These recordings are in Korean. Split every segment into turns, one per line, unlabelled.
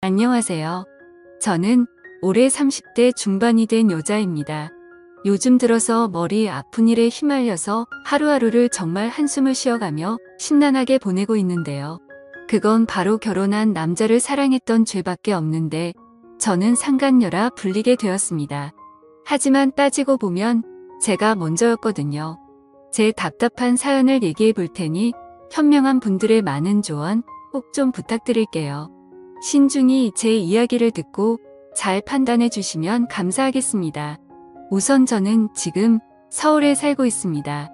안녕하세요. 저는 올해 30대 중반이 된 여자입니다. 요즘 들어서 머리 아픈 일에 휘말려서 하루하루를 정말 한숨을 쉬어가며 심란하게 보내고 있는데요. 그건 바로 결혼한 남자를 사랑했던 죄밖에 없는데 저는 상간녀라 불리게 되었습니다. 하지만 따지고 보면 제가 먼저였거든요. 제 답답한 사연을 얘기해 볼 테니 현명한 분들의 많은 조언 꼭 좀 부탁드릴게요. 신중히 제 이야기를 듣고 잘 판단해 주시면 감사하겠습니다. 우선 저는 지금 서울에 살고 있습니다.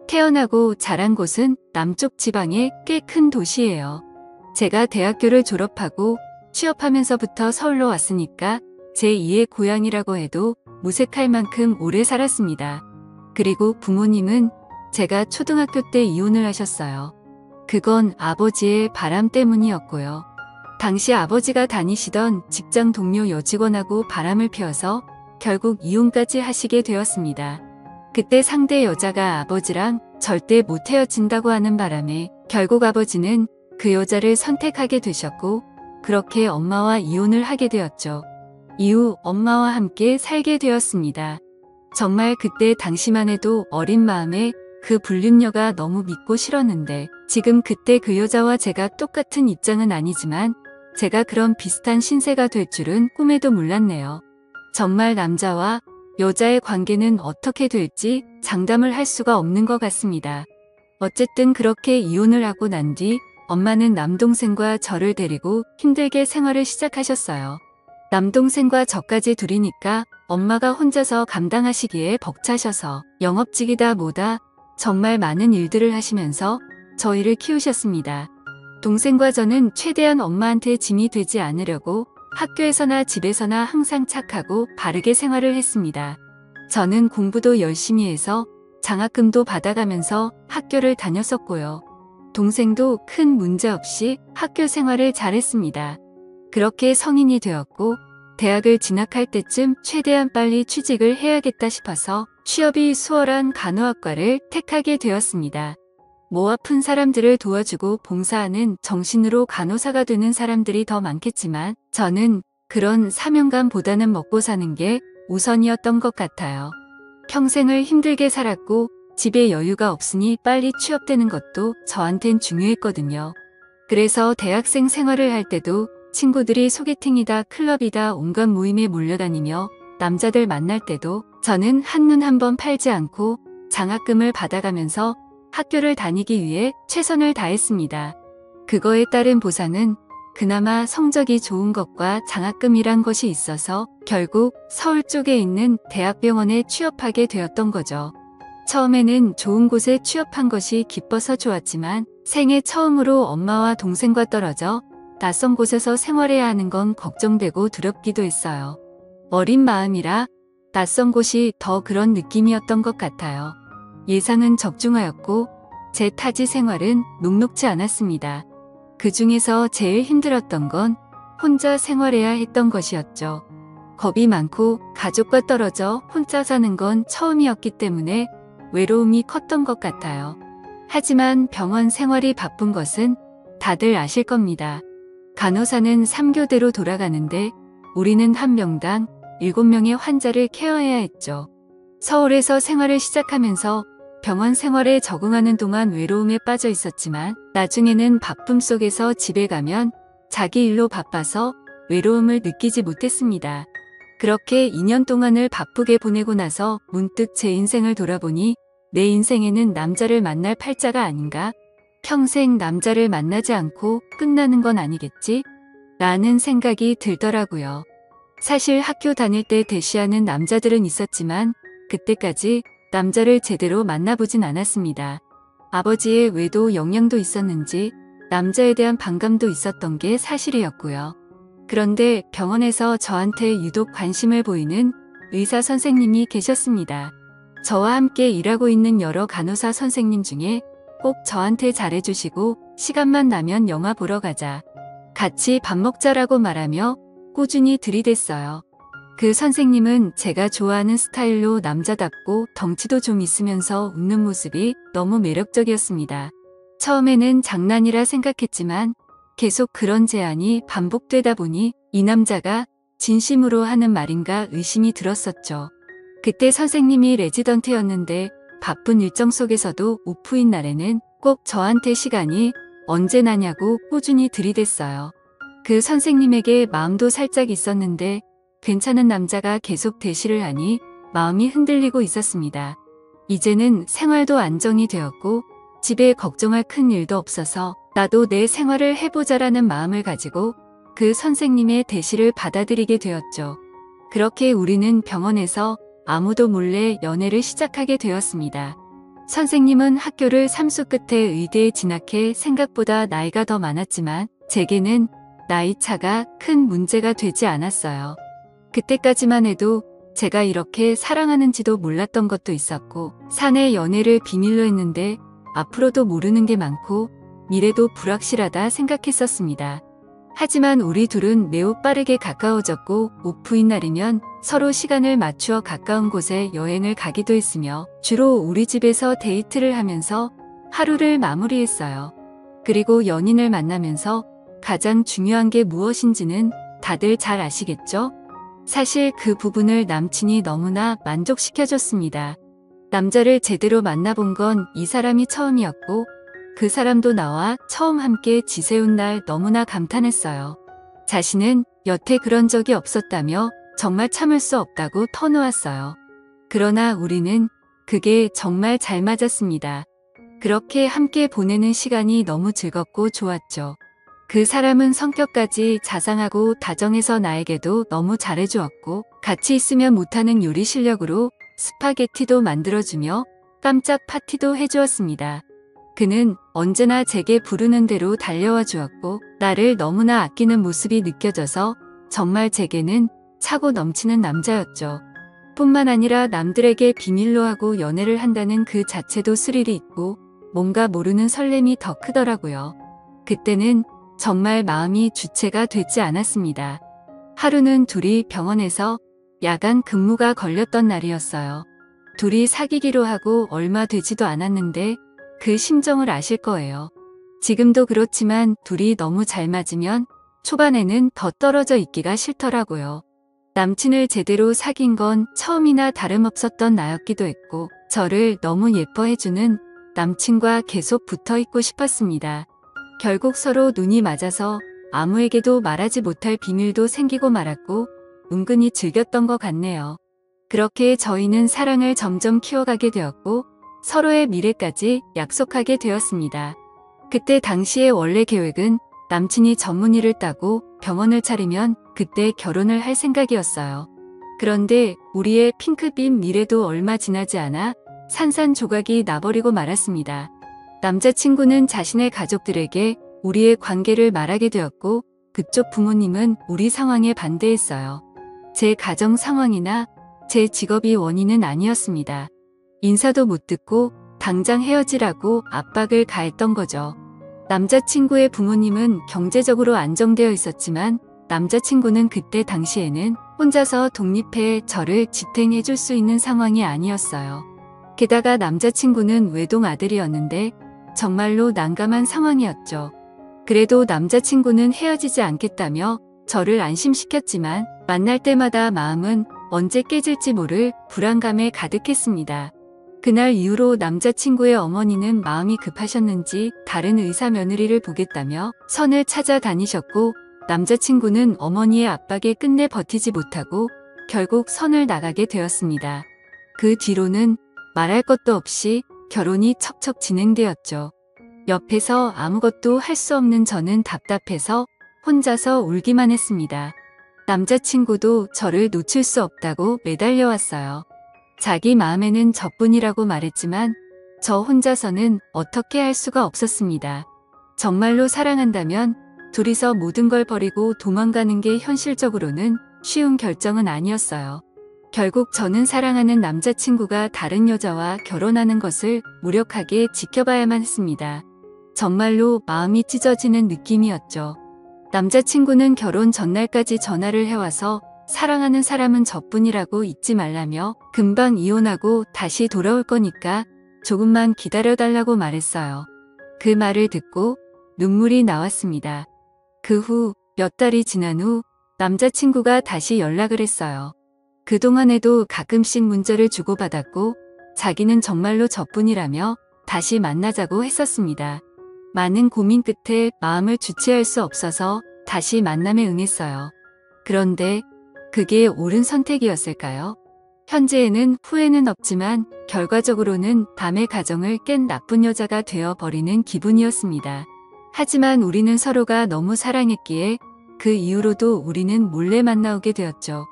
태어나고 자란 곳은 남쪽 지방의 꽤 큰 도시예요. 제가 대학교를 졸업하고 취업하면서부터 서울로 왔으니까 제2의 고향이라고 해도 무색할 만큼 오래 살았습니다. 그리고 부모님은 제가 초등학교 때 이혼을 하셨어요. 그건 아버지의 바람 때문이었고요. 당시 아버지가 다니시던 직장 동료 여직원하고 바람을 피워서 결국 이혼까지 하시게 되었습니다. 그때 상대 여자가 아버지랑 절대 못 헤어진다고 하는 바람에 결국 아버지는 그 여자를 선택하게 되셨고 그렇게 엄마와 이혼을 하게 되었죠. 이후 엄마와 함께 살게 되었습니다. 정말 그때 당시만 해도 어린 마음에 그 불륜녀가 너무 믿고 싫었는데 지금 그때 그 여자와 제가 똑같은 입장은 아니지만 제가 그런 비슷한 신세가 될 줄은 꿈에도 몰랐네요. 정말 남자와 여자의 관계는 어떻게 될지 장담을 할 수가 없는 것 같습니다. 어쨌든 그렇게 이혼을 하고 난 뒤 엄마는 남동생과 저를 데리고 힘들게 생활을 시작하셨어요. 남동생과 저까지 둘이니까 엄마가 혼자서 감당하시기에 벅차셔서 영업직이다 뭐다 정말 많은 일들을 하시면서 저희를 키우셨습니다. 동생과 저는 최대한 엄마한테 짐이 되지 않으려고 학교에서나 집에서나 항상 착하고 바르게 생활을 했습니다. 저는 공부도 열심히 해서 장학금도 받아가면서 학교를 다녔었고요. 동생도 큰 문제 없이 학교 생활을 잘했습니다. 그렇게 성인이 되었고 대학을 진학할 때쯤 최대한 빨리 취직을 해야겠다 싶어서 취업이 수월한 간호학과를 택하게 되었습니다. 모 아픈 사람들을 도와주고 봉사하는 정신으로 간호사가 되는 사람들이 더 많겠지만 저는 그런 사명감보다는 먹고 사는 게 우선이었던 것 같아요. 평생을 힘들게 살았고 집에 여유가 없으니 빨리 취업되는 것도 저한텐 중요했거든요. 그래서 대학생 생활을 할 때도 친구들이 소개팅이다 클럽이다 온갖 모임에 몰려다니며 남자들 만날 때도 저는 한눈 한번 팔지 않고 장학금을 받아가면서 학교를 다니기 위해 최선을 다했습니다. 그거에 따른 보상은 그나마 성적이 좋은 것과 장학금이란 것이 있어서 결국 서울 쪽에 있는 대학병원에 취업하게 되었던 거죠. 처음에는 좋은 곳에 취업한 것이 기뻐서 좋았지만 생애 처음으로 엄마와 동생과 떨어져 낯선 곳에서 생활해야 하는 건 걱정되고 두렵기도 했어요. 어린 마음이라 낯선 곳이 더 그런 느낌이었던 것 같아요. 예상은 적중하였고 제 타지 생활은 녹록지 않았습니다. 그 중에서 제일 힘들었던 건 혼자 생활해야 했던 것이었죠. 겁이 많고 가족과 떨어져 혼자 사는 건 처음이었기 때문에 외로움이 컸던 것 같아요. 하지만 병원 생활이 바쁜 것은 다들 아실 겁니다. 간호사는 3교대로 돌아가는데 우리는 한 명당 7명의 환자를 케어해야 했죠. 서울에서 생활을 시작하면서 병원 생활에 적응하는 동안 외로움에 빠져 있었지만 나중에는 바쁨 속에서 집에 가면 자기 일로 바빠서 외로움을 느끼지 못했습니다. 그렇게 2년 동안을 바쁘게 보내고 나서 문득 제 인생을 돌아보니 내 인생에는 남자를 만날 팔자가 아닌가? 평생 남자를 만나지 않고 끝나는 건 아니겠지? 라는 생각이 들더라고요. 사실 학교 다닐 때 대시하는 남자들은 있었지만 그때까지 남자를 제대로 만나보진 않았습니다. 아버지의 외도 영향도 있었는지 남자에 대한 반감도 있었던 게 사실이었고요. 그런데 병원에서 저한테 유독 관심을 보이는 의사 선생님이 계셨습니다. 저와 함께 일하고 있는 여러 간호사 선생님 중에 꼭 저한테 잘해주시고 시간만 나면 영화 보러 가자, 같이 밥 먹자라고 말하며 꾸준히 들이댔어요. 그 선생님은 제가 좋아하는 스타일로 남자답고 덩치도 좀 있으면서 웃는 모습이 너무 매력적이었습니다. 처음에는 장난이라 생각했지만 계속 그런 제안이 반복되다 보니 이 남자가 진심으로 하는 말인가 의심이 들었었죠. 그때 선생님이 레지던트였는데 바쁜 일정 속에서도 오프인 날에는 꼭 저한테 시간이 언제 나냐고 꾸준히 들이댔어요. 그 선생님에게 마음도 살짝 있었는데 괜찮은 남자가 계속 대시를 하니 마음이 흔들리고 있었습니다. 이제는 생활도 안정이 되었고 집에 걱정할 큰 일도 없어서 나도 내 생활을 해보자라는 마음을 가지고 그 선생님의 대시를 받아들이게 되었죠. 그렇게 우리는 병원에서 아무도 몰래 연애를 시작하게 되었습니다. 선생님은 학교를 삼수 끝에 의대에 진학해 생각보다 나이가 더 많았지만 제게는 나이 차가 큰 문제가 되지 않았어요. 그때까지만 해도 제가 이렇게 사랑하는지도 몰랐던 것도 있었고 사내 연애를 비밀로 했는데 앞으로도 모르는 게 많고 미래도 불확실하다 생각했었습니다. 하지만 우리 둘은 매우 빠르게 가까워졌고 오프인 날이면 서로 시간을 맞추어 가까운 곳에 여행을 가기도 했으며 주로 우리 집에서 데이트를 하면서 하루를 마무리했어요. 그리고 연인을 만나면서 가장 중요한 게 무엇인지는 다들 잘 아시겠죠? 사실 그 부분을 남친이 너무나 만족시켜줬습니다. 남자를 제대로 만나본 건 이 사람이 처음이었고 그 사람도 나와 처음 함께 지새운 날 너무나 감탄했어요. 자신은 여태 그런 적이 없었다며 정말 참을 수 없다고 터놓았어요. 그러나 우리는 그게 정말 잘 맞았습니다. 그렇게 함께 보내는 시간이 너무 즐겁고 좋았죠. 그 사람은 성격까지 자상하고 다정해서 나에게도 너무 잘해주었고 같이 있으면 못하는 요리 실력으로 스파게티도 만들어주며 깜짝 파티도 해주었습니다. 그는 언제나 제게 부르는 대로 달려와 주었고 나를 너무나 아끼는 모습이 느껴져서 정말 제게는 차고 넘치는 남자였죠. 뿐만 아니라 남들에게 비밀로 하고 연애를 한다는 그 자체도 스릴이 있고 뭔가 모르는 설렘이 더 크더라고요. 그때는 정말 마음이 주체가 되지 않았습니다. 하루는 둘이 병원에서 야간 근무가 걸렸던 날이었어요. 둘이 사귀기로 하고 얼마 되지도 않았는데 그 심정을 아실 거예요. 지금도 그렇지만 둘이 너무 잘 맞으면 초반에는 더 떨어져 있기가 싫더라고요. 남친을 제대로 사귄 건 처음이나 다름없었던 나였기도 했고 저를 너무 예뻐해주는 남친과 계속 붙어 있고 싶었습니다. 결국 서로 눈이 맞아서 아무에게도 말하지 못할 비밀도 생기고 말았고 은근히 즐겼던 것 같네요. 그렇게 저희는 사랑을 점점 키워가게 되었고 서로의 미래까지 약속하게 되었습니다. 그때 당시의 원래 계획은 남친이 전문의를 따고 병원을 차리면 그때 결혼을 할 생각이었어요. 그런데 우리의 핑크빛 미래도 얼마 지나지 않아 산산조각이 나버리고 말았습니다. 남자친구는 자신의 가족들에게 우리의 관계를 말하게 되었고 그쪽 부모님은 우리 상황에 반대했어요. 제 가정 상황이나 제 직업이 원인은 아니었습니다. 인사도 못 듣고 당장 헤어지라고 압박을 가했던 거죠. 남자친구의 부모님은 경제적으로 안정되어 있었지만 남자친구는 그때 당시에는 혼자서 독립해 저를 지탱해 줄 수 있는 상황이 아니었어요. 게다가 남자친구는 외동 아들이었는데 정말로 난감한 상황이었죠. 그래도 남자친구는 헤어지지 않겠다며 저를 안심시켰지만 만날 때마다 마음은 언제 깨질지 모를 불안감에 가득했습니다. 그날 이후로 남자친구의 어머니는 마음이 급하셨는지 다른 의사 며느리를 보겠다며 선을 찾아다니셨고 남자친구는 어머니의 압박에 끝내 버티지 못하고 결국 선을 나가게 되었습니다. 그 뒤로는 말할 것도 없이 결혼이 척척 진행되었죠. 옆에서 아무것도 할 수 없는 저는 답답해서 혼자서 울기만 했습니다. 남자친구도 저를 놓칠 수 없다고 매달려왔어요. 자기 마음에는 저뿐이라고 말했지만 저 혼자서는 어떻게 할 수가 없었습니다. 정말로 사랑한다면 둘이서 모든 걸 버리고 도망가는 게 현실적으로는 쉬운 결정은 아니었어요. 결국 저는 사랑하는 남자친구가 다른 여자와 결혼하는 것을 무력하게 지켜봐야만 했습니다. 정말로 마음이 찢어지는 느낌이었죠. 남자친구는 결혼 전날까지 전화를 해와서 사랑하는 사람은 저뿐이라고 잊지 말라며 금방 이혼하고 다시 돌아올 거니까 조금만 기다려달라고 말했어요. 그 말을 듣고 눈물이 나왔습니다. 그 후 몇 달이 지난 후 남자친구가 다시 연락을 했어요. 그동안에도 가끔씩 문자를 주고받았고 자기는 정말로 저뿐이라며 다시 만나자고 했었습니다. 많은 고민 끝에 마음을 주체할 수 없어서 다시 만남에 응했어요. 그런데 그게 옳은 선택이었을까요? 현재에는 후회는 없지만 결과적으로는 밤의 가정을 깬 나쁜 여자가 되어버리는 기분이었습니다. 하지만 우리는 서로가 너무 사랑했기에 그 이후로도 우리는 몰래 만나오게 되었죠.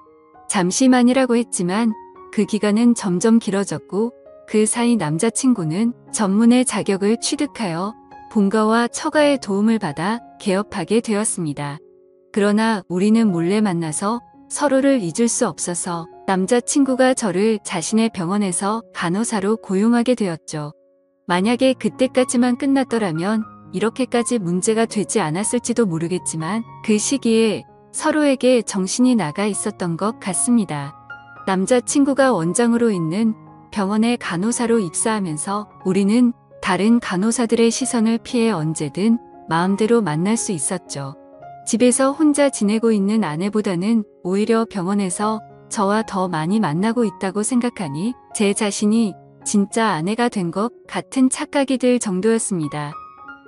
잠시만이라고 했지만 그 기간은 점점 길어졌고 그 사이 남자친구는 전문의 자격을 취득하여 본가와 처가의 도움을 받아 개업하게 되었습니다. 그러나 우리는 몰래 만나서 서로를 잊을 수 없어서 남자친구가 저를 자신의 병원에서 간호사로 고용하게 되었죠. 만약에 그때까지만 끝났더라면 이렇게까지 문제가 되지 않았을지도 모르겠지만 그 시기에 서로에게 정신이 나가 있었던 것 같습니다. 남자친구가 원장으로 있는 병원에 간호사로 입사하면서 우리는 다른 간호사들의 시선을 피해 언제든 마음대로 만날 수 있었죠. 집에서 혼자 지내고 있는 아내보다는 오히려 병원에서 저와 더 많이 만나고 있다고 생각하니 제 자신이 진짜 아내가 된 것 같은 착각이 들 정도였습니다.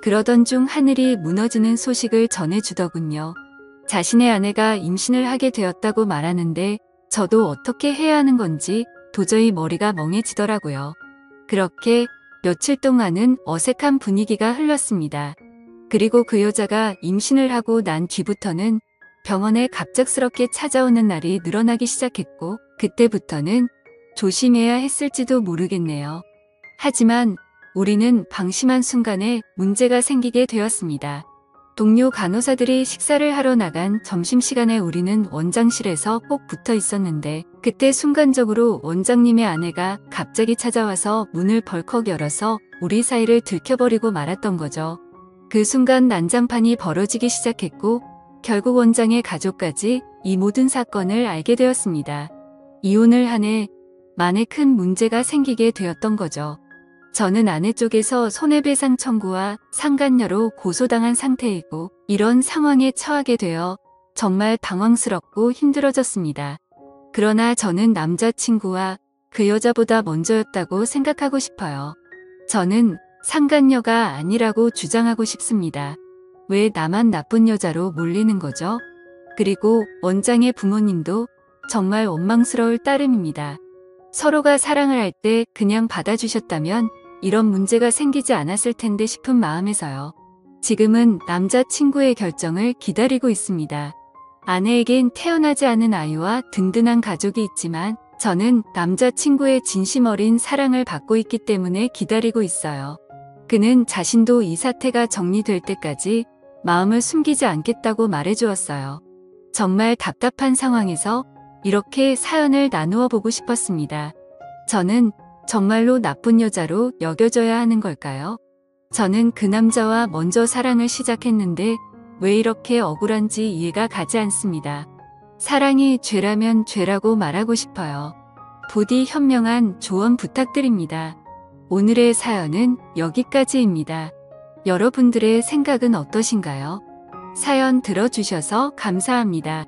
그러던 중 하늘이 무너지는 소식을 전해주더군요. 자신의 아내가 임신을 하게 되었다고 말하는데 저도 어떻게 해야 하는 건지 도저히 머리가 멍해지더라고요. 그렇게 며칠 동안은 어색한 분위기가 흘렀습니다. 그리고 그 여자가 임신을 하고 난 뒤부터는 병원에 갑작스럽게 찾아오는 날이 늘어나기 시작했고 그때부터는 조심해야 했을지도 모르겠네요. 하지만 우리는 방심한 순간에 문제가 생기게 되었습니다. 동료 간호사들이 식사를 하러 나간 점심시간에 우리는 원장실에서 꼭 붙어 있었는데 그때 순간적으로 원장님의 아내가 갑자기 찾아와서 문을 벌컥 열어서 우리 사이를 들켜버리고 말았던 거죠. 그 순간 난장판이 벌어지기 시작했고 결국 원장의 가족까지 이 모든 사건을 알게 되었습니다. 이혼을 한 해 만에 큰 문제가 생기게 되었던 거죠. 저는 아내 쪽에서 손해배상 청구와 상간녀로 고소당한 상태이고 이런 상황에 처하게 되어 정말 당황스럽고 힘들어졌습니다. 그러나 저는 남자친구와 그 여자보다 먼저였다고 생각하고 싶어요. 저는 상간녀가 아니라고 주장하고 싶습니다. 왜 나만 나쁜 여자로 몰리는 거죠? 그리고 원장의 부모님도 정말 원망스러울 따름입니다. 서로가 사랑을 할 때 그냥 받아주셨다면 이런 문제가 생기지 않았을 텐데 싶은 마음에서요. 지금은 남자친구의 결정을 기다리고 있습니다. 아내에겐 태어나지 않은 아이와 든든한 가족이 있지만 저는 남자친구의 진심 어린 사랑을 받고 있기 때문에 기다리고 있어요. 그는 자신도 이 사태가 정리될 때까지 마음을 숨기지 않겠다고 말해주었어요. 정말 답답한 상황에서 이렇게 사연을 나누어 보고 싶었습니다. 저는 정말로 나쁜 여자로 여겨져야 하는 걸까요? 저는 그 남자와 먼저 사랑을 시작했는데 왜 이렇게 억울한지 이해가 가지 않습니다. 사랑이 죄라면 죄라고 말하고 싶어요. 부디 현명한 조언 부탁드립니다. 오늘의 사연은 여기까지입니다. 여러분들의 생각은 어떠신가요? 사연 들어주셔서 감사합니다.